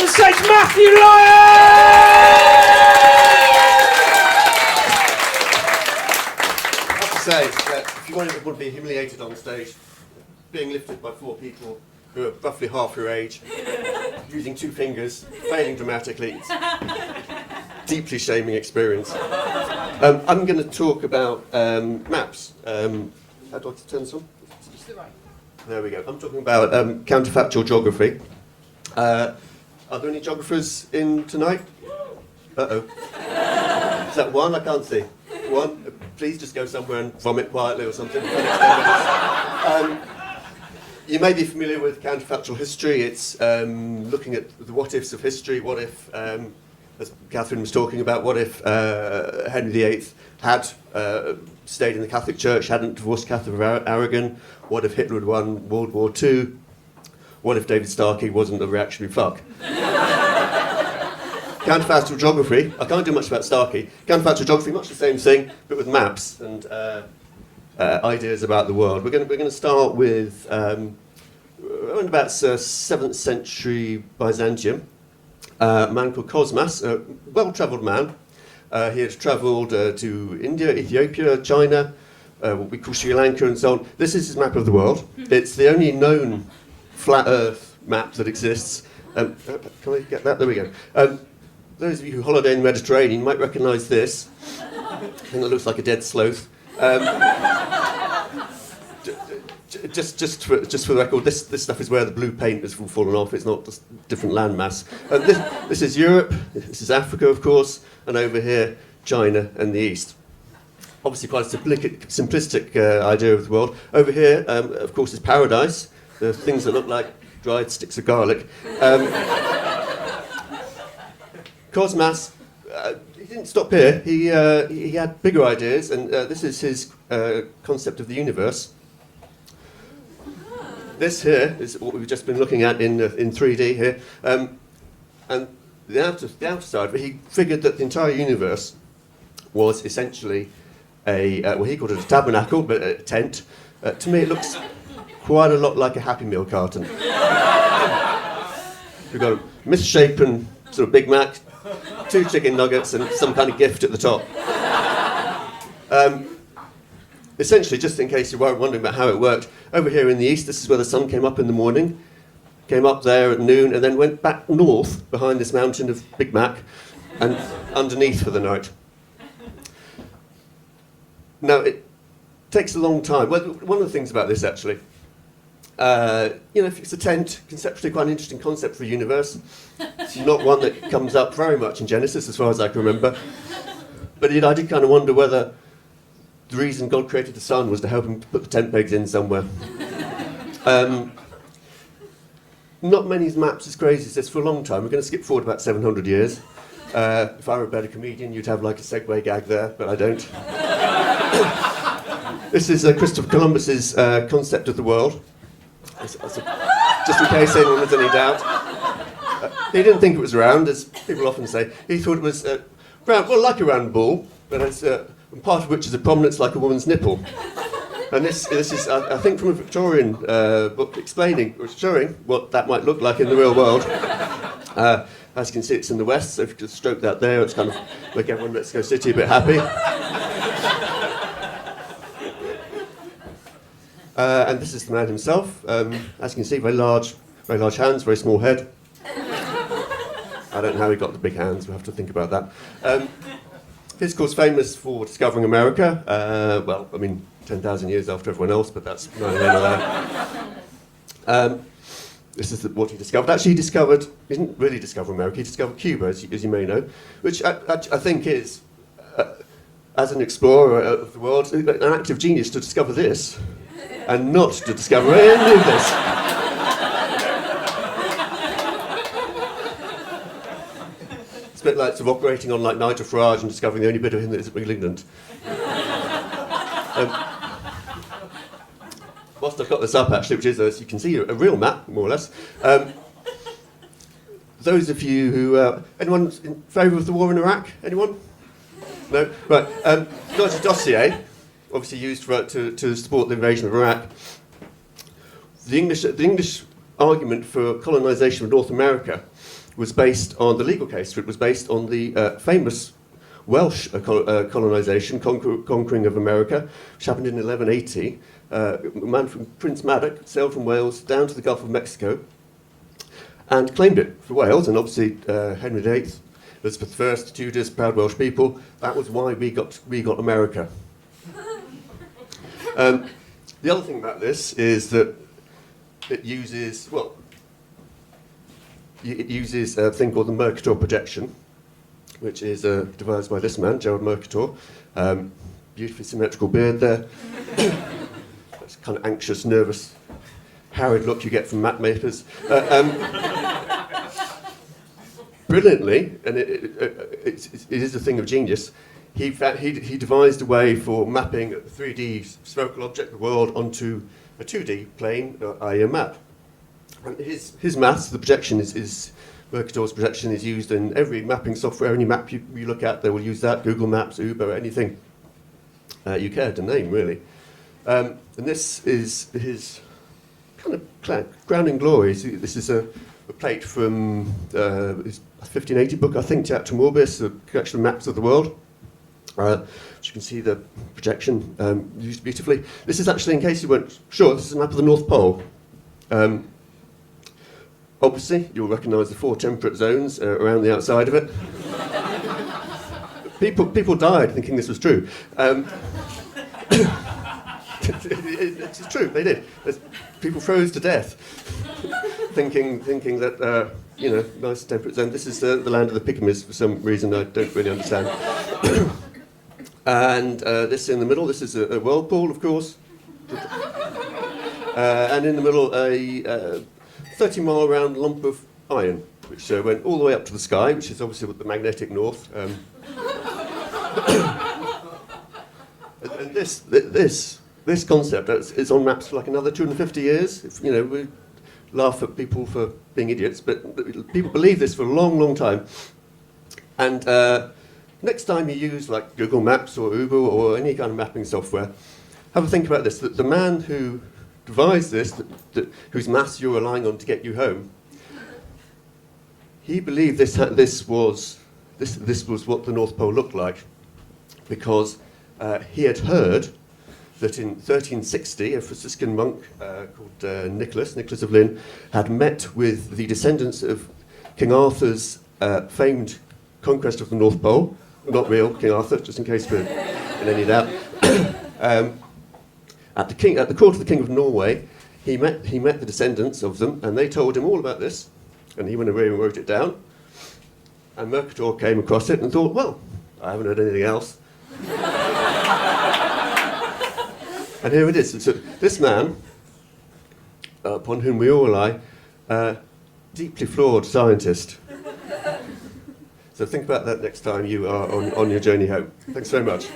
on stage, Mathew, Lyons! I have to say that if you want to be humiliated on stage, being lifted by 4 people who are roughly half your age, using 2 fingers, failing dramatically, it's a deeply shaming experience. I'm going to talk about maps. How do I turn this on? Just the right. There we go. I'm talking about counterfactual geography. Are there any geographers in tonight? Uh-oh. Is that one? I can't see. One? Please just go somewhere and vomit quietly or something. You may be familiar with counterfactual history. It's looking at the what-ifs of history. What if, as Catherine was talking about, what if Henry VIII had stayed in the Catholic Church, hadn't divorced Catherine of Aragon? What if Hitler had won World War II? What if David Starkey wasn't a reactionary fuck? Counterfactual geography, I can't do much about Starkey. Counterfactual geography, much the same thing, but with maps and ideas about the world. We're going to start with around about 7th century Byzantium. A man called Cosmas, a well-travelled man. He had travelled to India, Ethiopia, China, what we call Sri Lanka and so on. This is his map of the world. It's the only known flat Earth map that exists. Can I get that? There we go. Those of you who holiday in the Mediterranean might recognise this. I think it looks like a dead sloth. Just for the record, this stuff is where the blue paint has fallen off. It's not just different landmass. This is Europe. This is Africa, of course, and over here, China and the East. Obviously, quite a simplistic idea of the world. Over here, of course, is paradise. The things that look like dried sticks of garlic. Cosmas, he didn't stop here. He had bigger ideas, and this is his concept of the universe. This here is what we've just been looking at in 3D here, and the outer side of it, he figured that the entire universe was essentially well, he called it a tabernacle, but a tent. To me, it looks quite a lot like a Happy Meal carton. We've got a misshapen sort of Big Mac, 2 chicken nuggets, and some kind of gift at the top. Essentially, just in case you were wondering about how it worked, over here in the east, this is where the sun came up in the morning, came up there at noon, and then went back north behind this mountain of Big Mac, and underneath for the night. Now, it takes a long time. Well, one of the things about this, actually, if it's a tent, conceptually quite an interesting concept for a universe. It's not one that comes up very much in Genesis, as far as I can remember. But I did kind of wonder whether the reason God created the sun was to help him put the tent pegs in somewhere. Not many maps as crazy as this for a long time. We're going to skip forward about 700 years. If I were a better comedian, you'd have like a segue gag there, but I don't. This is Christopher Columbus's concept of the world. Just in case anyone has any doubt. He didn't think it was round, as people often say. He thought it was round, well, like a round ball, but it's part of which is a prominence like a woman's nipple. And this is, I think, from a Victorian book showing what that might look like in the real world. As you can see, it's in the west, so if you just stroke that there, it's kind of make everyone in Mexico City a bit happy. And this is the man himself. As you can see, very large hands, very small head. I don't know how he got the big hands, we'll have to think about that. He's, of course, famous for discovering America. 10,000 years after everyone else, but that's neither here nor there. This is what he discovered. Actually, he didn't really discover America, he discovered Cuba, as you may know, which I think is, as an explorer of the world, an act of genius to discover this, and not to discover any of this. It's a bit like sort of operating on like Nigel Farage and discovering the only bit of him that isn't malignant. Whilst I've got this up, actually, which is, as you can see, a real map, more or less. Those of you who... anyone in favour of the war in Iraq? Anyone? No? Right. Got a dossier, obviously used to support the invasion of Iraq. The English argument for colonisation of North America was based on the legal case for it was based on the famous Welsh colonisation, conquering of America, which happened in 1180. A man from Prince Madoc sailed from Wales down to the Gulf of Mexico and claimed it for Wales, and obviously Henry VIII, Elizabeth I, Tudors, proud Welsh people. That was why we got America. The other thing about this is that it uses a thing called the Mercator projection, which is devised by this man, Gerald Mercator. Beautifully symmetrical beard there. That's kind of anxious, nervous, harried look you get from map makers. Brilliantly, and it is a thing of genius, he devised a way for mapping a 3D spherical object, the world, onto a 2D plane, i.e. a map. And his maths, the projection is Mercator's projection is used in every mapping software. Any map you look at, they will use that. Google Maps, Uber, anything you care to name, really. And this is his kind of crowning glory. This is a plate from his 1580 book, I think, Chapter Morbis, a collection of maps of the world. Which you can see the projection used beautifully. This is actually, in case you weren't sure, this is a map of the North Pole. Obviously, you'll recognise the 4 temperate zones around the outside of it. People died thinking this was true. It's true, they did. People froze to death, thinking that nice temperate zone. This is the land of the pygmies for some reason I don't really understand. And this in the middle, this is a whirlpool, of course. And in the middle, a 30-mile round lump of iron, which went all the way up to the sky, which is obviously the magnetic north. And this concept is on maps for like another 250 years. We laugh at people for being idiots, but people believe this for a long, long time. And next time you use like Google Maps or Uber or any kind of mapping software, have a think about this. That the man who devised this, whose maths you're relying on to get you home, he believed this was what the North Pole looked like, because he had heard that in 1360 a Franciscan monk called Nicholas of Lynn had met with the descendants of King Arthur's famed conquest of the North Pole. Not real King Arthur, just in case we're in any doubt. At the court of the King of Norway, he met the descendants of them, and they told him all about this, and he went away and wrote it down. And Mercator came across it and thought, well, I haven't heard anything else. And here it is. So this man, upon whom we all rely, deeply flawed scientist. So think about that next time you are on your journey home. Thanks very much.